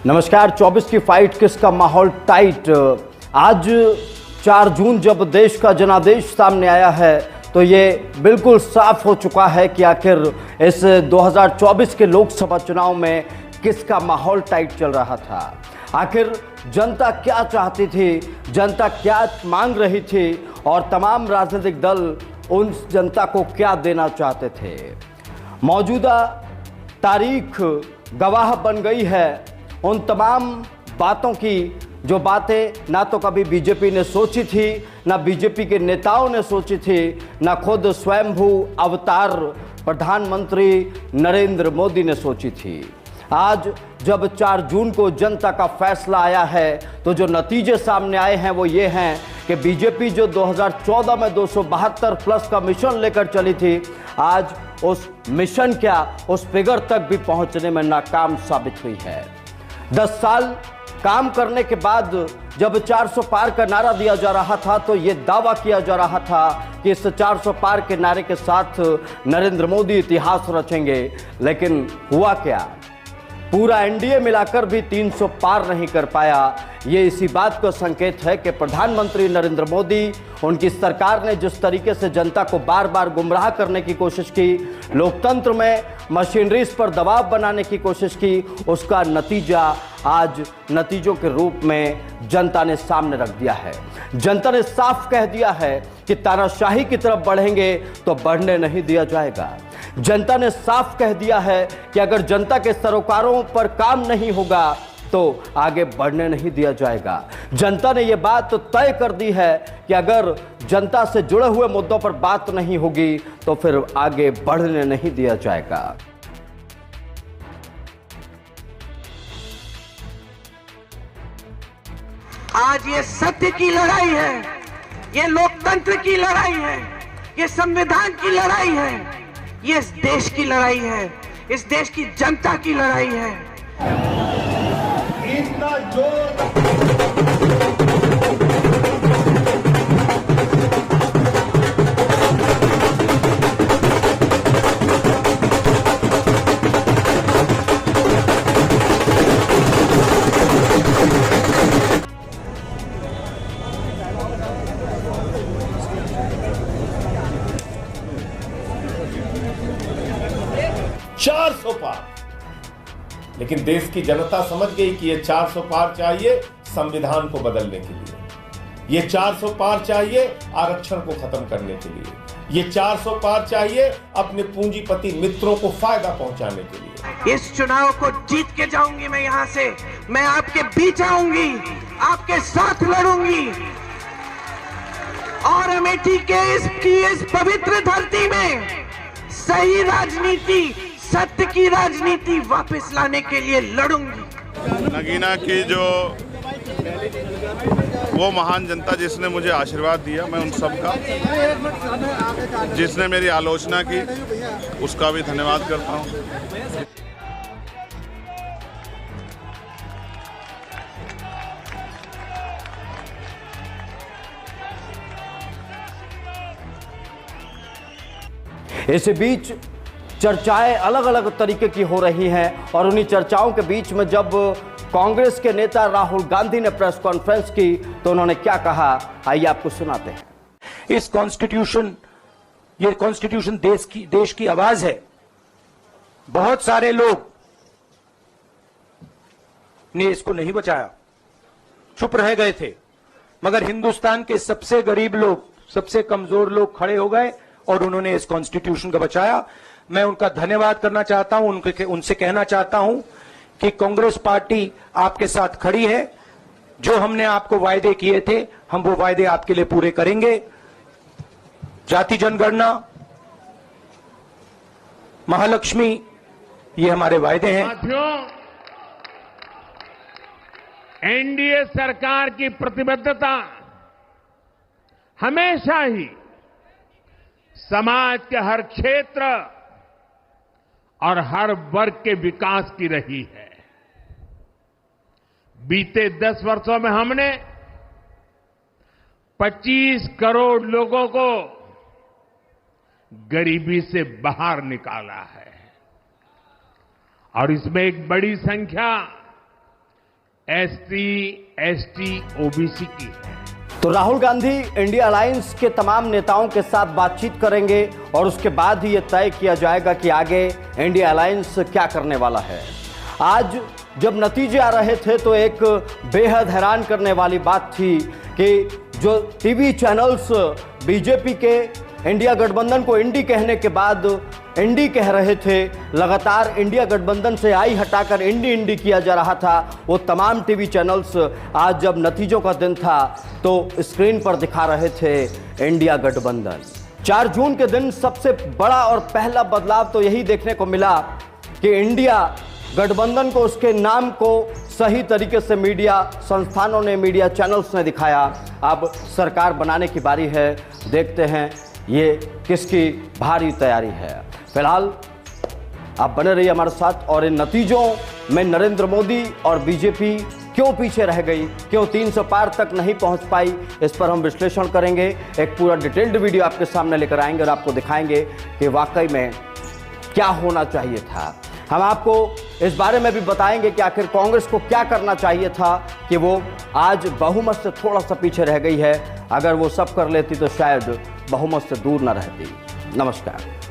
नमस्कार। 24 की फाइट किसका माहौल टाइट। आज 4 जून जब देश का जनादेश सामने आया है तो ये बिल्कुल साफ हो चुका है कि आखिर इस 2024 के लोकसभा चुनाव में किसका माहौल टाइट चल रहा था। आखिर जनता क्या चाहती थी, जनता क्या मांग रही थी और तमाम राजनीतिक दल उन जनता को क्या देना चाहते थे। मौजूदा तारीख गवाह बन गई है उन तमाम बातों की जो बातें ना तो कभी बीजेपी ने सोची थी, ना बीजेपी के नेताओं ने सोची थी, ना खुद स्वयंभू अवतार प्रधानमंत्री नरेंद्र मोदी ने सोची थी। आज जब 4 जून को जनता का फैसला आया है तो जो नतीजे सामने आए हैं वो ये हैं कि बीजेपी जो 2014 में 272 प्लस का मिशन लेकर चली थी, आज उस मिशन क्या उस फिगर तक भी पहुंचने में नाकाम साबित हुई है। 10 साल काम करने के बाद जब 400 पार का नारा दिया जा रहा था तो ये दावा किया जा रहा था कि इस 400 पार के नारे के साथ नरेंद्र मोदी इतिहास रचेंगे, लेकिन हुआ क्या? पूरा एनडीए मिलाकर भी 300 पार नहीं कर पाया। ये इसी बात का संकेत है कि प्रधानमंत्री नरेंद्र मोदी, उनकी सरकार ने जिस तरीके से जनता को बार बार गुमराह करने की कोशिश की, लोकतंत्र में मशीनरीज पर दबाव बनाने की कोशिश की, उसका नतीजा आज नतीजों के रूप में जनता ने सामने रख दिया है। जनता ने साफ कह दिया है कि तानाशाही की तरफ बढ़ेंगे तो बढ़ने नहीं दिया जाएगा। जनता ने साफ कह दिया है कि अगर जनता के सरोकारों पर काम नहीं होगा तो आगे बढ़ने नहीं दिया जाएगा। जनता ने यह बात तय कर दी है कि अगर जनता से जुड़े हुए मुद्दों पर बात नहीं होगी तो फिर आगे बढ़ने नहीं दिया जाएगा। आज ये सत्य की लड़ाई है, ये लोकतंत्र की लड़ाई है, ये संविधान की लड़ाई है, ये इस देश की लड़ाई है, इस देश की जनता की लड़ाई है। इतना जोर 400 पार। लेकिन देश की जनता समझ गई कि ये 400 पार चाहिए संविधान को बदलने के लिए, ये 400 पार चाहिए आरक्षण को खत्म करने के लिए, ये 400 पार चाहिए अपने पूंजीपति मित्रों को फायदा पहुंचाने के लिए। इस चुनाव को जीत के जाऊंगी मैं यहां से, मैं आपके बीच आऊंगी, आपके साथ लड़ूंगी और अमेठी के इस पवित्र धरती में सही राजनीति, सत्य की राजनीति वापस लाने के लिए लड़ूंगी। नगीना की जो वो महान जनता जिसने मुझे आशीर्वाद दिया, मैं उन सब का, जिसने मेरी आलोचना की उसका भी धन्यवाद करता हूं। इसी बीच चर्चाएं अलग अलग तरीके की हो रही हैं और उन्हीं चर्चाओं के बीच में जब कांग्रेस के नेता राहुल गांधी ने प्रेस कॉन्फ्रेंस की तो उन्होंने क्या कहा, आइए आपको सुनाते हैं। इस कॉन्स्टिट्यूशन, ये कॉन्स्टिट्यूशन देश की आवाज है। बहुत सारे लोग ने इसको नहीं बचाया, चुप रह गए थे, मगर हिंदुस्तान के सबसे गरीब लोग, सबसे कमजोर लोग खड़े हो गए और उन्होंने इस कॉन्स्टिट्यूशन को बचाया। मैं उनका धन्यवाद करना चाहता हूं, उनसे कहना चाहता हूं कि कांग्रेस पार्टी आपके साथ खड़ी है। जो हमने आपको वायदे किए थे हम वो वायदे आपके लिए पूरे करेंगे। जाति जनगणना, महालक्ष्मी, ये हमारे वायदे हैं। साथियों, एनडीए सरकार की प्रतिबद्धता हमेशा ही समाज के हर क्षेत्र और हर वर्ग के विकास की रही है। बीते 10 वर्षों में हमने 25 करोड़ लोगों को गरीबी से बाहर निकाला है और इसमें एक बड़ी संख्या एसटी, एसटी, ओबीसी की है। तो राहुल गांधी इंडिया अलायंस के तमाम नेताओं के साथ बातचीत करेंगे और उसके बाद ही यह तय किया जाएगा कि आगे इंडिया अलायंस क्या करने वाला है। आज जब नतीजे आ रहे थे तो एक बेहद हैरान करने वाली बात थी कि जो टीवी चैनल्स बीजेपी के इंडिया गठबंधन को इंडी कहने के बाद इंडी कह रहे थे, लगातार इंडिया गठबंधन से आई हटाकर इंडी किया जा रहा था, वो तमाम टीवी चैनल्स आज जब नतीजों का दिन था तो स्क्रीन पर दिखा रहे थे इंडिया गठबंधन। 4 जून के दिन सबसे बड़ा और पहला बदलाव तो यही देखने को मिला कि इंडिया गठबंधन को, उसके नाम को सही तरीके से मीडिया संस्थानों ने, मीडिया चैनल्स ने दिखाया। अब सरकार बनाने की बारी है, देखते हैं ये किसकी भारी तैयारी है। फिलहाल आप बने रहिए हमारे साथ और इन नतीजों में नरेंद्र मोदी और बीजेपी क्यों पीछे रह गई, क्यों 300 पार तक नहीं पहुंच पाई, इस पर हम विश्लेषण करेंगे। एक पूरा डिटेल्ड वीडियो आपके सामने लेकर आएंगे और आपको दिखाएंगे कि वाकई में क्या होना चाहिए था। हम आपको इस बारे में भी बताएंगे कि आखिर कांग्रेस को क्या करना चाहिए था कि वो आज बहुमत से थोड़ा सा पीछे रह गई है। अगर वो सब कर लेती तो शायद बहुमत से दूर न रहती। नमस्कार।